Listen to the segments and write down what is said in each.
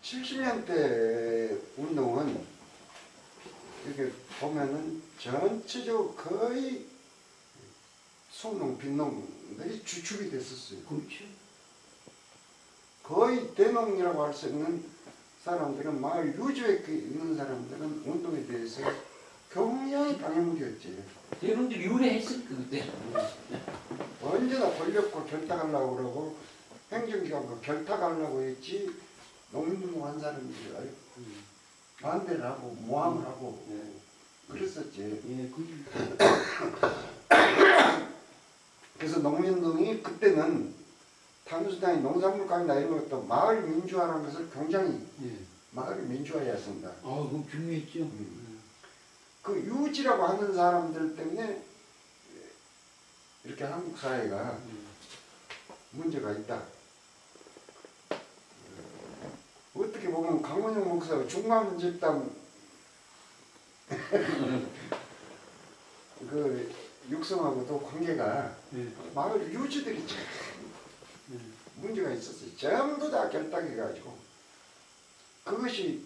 70년대 운동은 이렇게 보면은 전체적으로 거의 소농, 빈농들이 주축이 됐었어요. 그렇죠. 거의 대농이라고 할 수 있는 사람들은, 마을 유지에 있는 사람들은 운동에 대해서 굉장히 방해물이었지. 대놈들이 유래했을 그때. 언제나 권력과 결탁하려고 그러고 행정기관과 결탁하려고 했지, 농민운동한 사람들이 반대를 하고 모함을 하고 그랬었지. 예, 그래서 농민운동이 그때는 단순히 농산물 가게나 이런 것도 마을 민주화라는 것을 굉장히 마을 민주화였습니다. 그럼 중요했죠. 그 유지라고 하는 사람들 때문에 이렇게 한국 사회가 문제가 있다. 어떻게 보면 강원영 목사가 중간집단 그 육성하고도 관계가 마을 유지들이 참 문제가 있었어요. 전부 다 결탁해가지고 그것이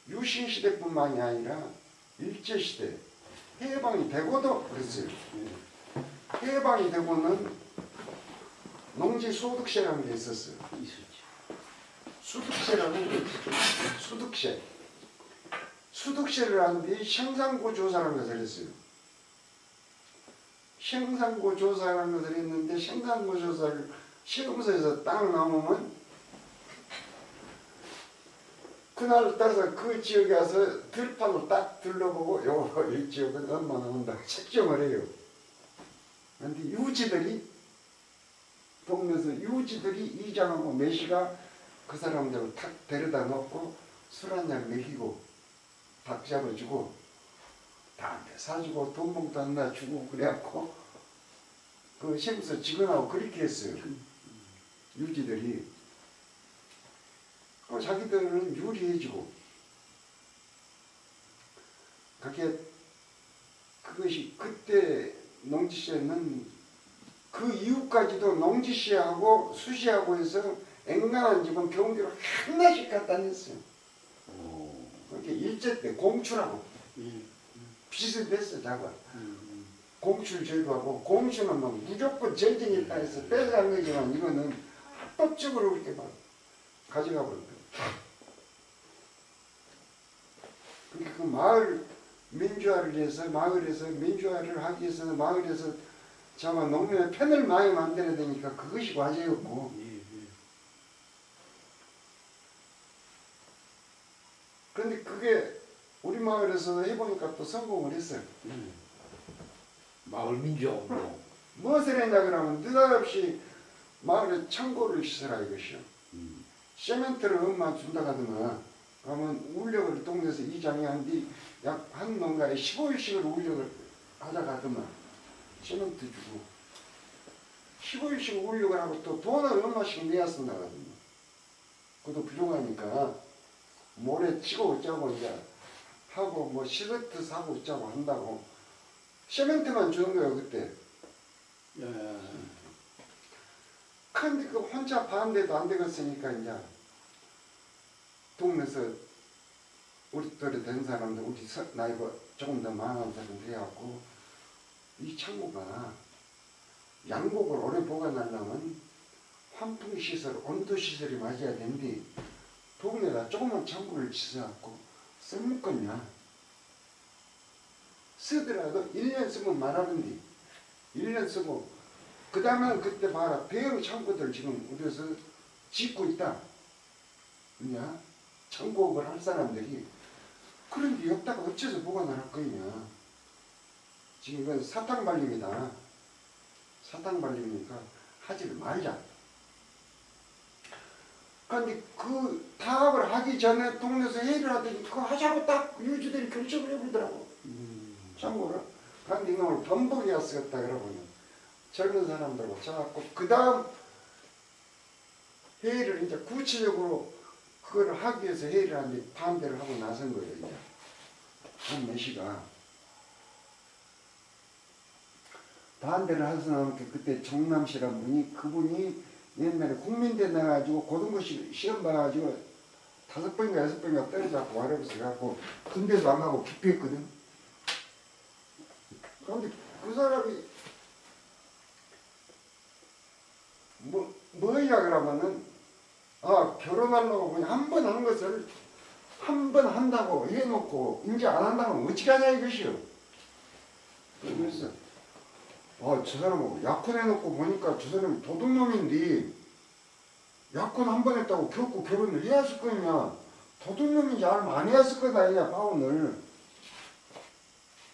유신시대뿐만이 아니라 일제시대 해방이 되고도 그랬어요. 해방이 되고는 농지소득세라는 게 있었어요. 소득세라는 게 소득세. 소득세를 하는데 생산고 조사라는 것을 했어요. 생산고 조사라는 것을 했는데 생산고 조사를 시금소에서 딱 나오면 그날 따라서 그 지역에 와서 들판을 딱 둘러보고 요거 이 지역은 얼마나 온다고 책정을 해요. 그런데 유지들이 동네에서 유지들이 이장하고 매시가 그 사람들을 탁 데려다 놓고 술 한잔 먹이고 닭 잡아주고 담배 사주고 돈 봉투 하나 주고 그래갖고 그 시금소 직원하고 그렇게 했어요. 유지들이. 자기들은 유리해지고 그것이 그때 농지시에는 그 이후까지도 농지시하고 수시하고 해서 앵간한 집은 경기로 하나씩 갖다 냈어요. 그렇게 일제 때 공출하고 빚을 냈어 자가. 공출 제도하고 공출은 뭐 무조건 전쟁했다 해서 뺏어간 거지만 이거는 합법적으로 그렇게 막 가져가 버린 거예요. 그러니까 그 마을 민주화를 위해서 마을에서 민주화를 하기 위해서 마을에서 정말 농민의 편을 많이 만들어야 되니까 그것이 과제였고 그런데 그게 우리 마을에서 해보니까 또 성공을 했어요. 마을 민주화운동. 무엇을 했냐 그러면 느닷없이 마을에 창고를 시설하 이것이요. 시멘트를 얼마 준다 하더만 그러면 울력을 동네에서 이장이 한 뒤 약 한 농가에 15일씩을 울력을 하자 하더만 시멘트 주고 15일씩 울력을 하고 또 돈을 얼마씩 내야 쓴다 하더만 그것도 부족하니까 모래 치고 어쩌고 이제 하고 뭐 시멘트 사고 어쩌고 한다고 시멘트만 주는 거예요 그때. 근데 그 혼자 반대도 안 되겠으니까 이제 동네에서 우리 또래 된 사람들 우리 나이가 조금 더 많은 사람들 해갖고 이 창고가 양곡을 오래 보관하려면 환풍시설, 온도시설이 맞아야 되는데 동네가 조그만 창고를 치서갖고 쓸먹겠냐. 쓰더라도 1년 쓰면 말하는데 1년 쓰고 그 다음에 그때 봐라 대형 창고들 지금 우리에서 짓고 있다. 그냥 창고업을 할 사람들이 그런데 여기다가 어째서 보관을 할 거냐. 지금 이건 사탕발림이다. 사탕발림이니까 하지를 말자. 그런데 그 타업을 하기 전에 동네에서 회의를 하더니 그거 하자고 딱 유지들이 결정을 해버리더라고. 창고를. 그런데 이놈을 범벅이야 쓰겠다 그러고는 젊은 사람들하고 쳐갖고 그 다음 회의를 이제 구체적으로 그걸 하기 위해서 회의를 하는데 반대를 하고 나선 거예요. 이제 한 몇시가 반대를 해서 나오니까 그때 정남씨란 분이 그분이 옛날에 국민대 나가지고 고등부 시험 봐가지고 5번인가 6번인가 떨어져갖고 와려서 해갖고 군대도 안 가고 기피했거든. 그런데 그 사람이 뭐야 그러면은 결혼하려고 그냥 한 번 한 것을 한 번 한다고 해놓고 이제 안 한다면 어찌 하냐 이것이요. 그래서 저 사람은 약혼해놓고 보니까 저 사람이 도둑놈인데 약혼 한 번 했다고 결코 결혼을 해야 했을 거냐. 도둑놈인지 알면 안 해야 했을 거다 이냐 파혼을.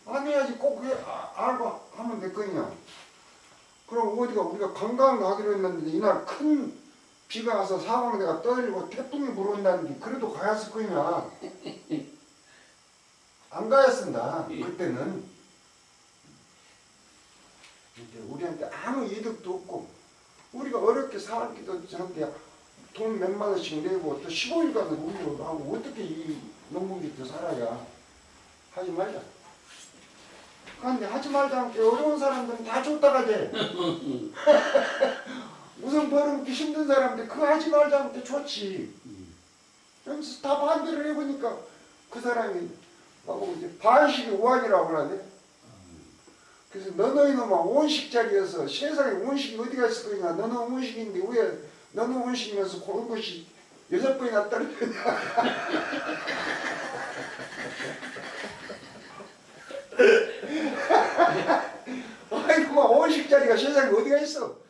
안 해야지 꼭 알고 하면 될 거냐. 그럼 어디가 우리가 관광 가기로 했는데 이날 큰 비가 와서 사방대가 떨리고 태풍이 불어온다는데 그래도 가야 했을 거냐. 안 가야 쓴다 그때는. 이제 우리한테 아무 이득도 없고 우리가 어렵게 살기도 저한테 돈 몇만 원씩 내고 또 15일간을 우리로 하고 어떻게 이 농민들도 살아야. 하지 말자. 그런데 하지 말자 함께 어려운 사람들은 다 줬다 가지. 우선 벌어먹기 힘든 사람들 그거 하지 말자 함께 좋지. 그래서 다 반대를 해보니까 그 사람이 나보고 이제 반식이 오한이라고 그러네. 그래서 너희 놈아 온식자리여서 세상에 온식이 어디가 있을 거냐. 너는 온식인데 왜 너는 온식이면서 그런 것이 6번이나 떨어지냐. 아이고 온식자리가 세상에 어디가 있어.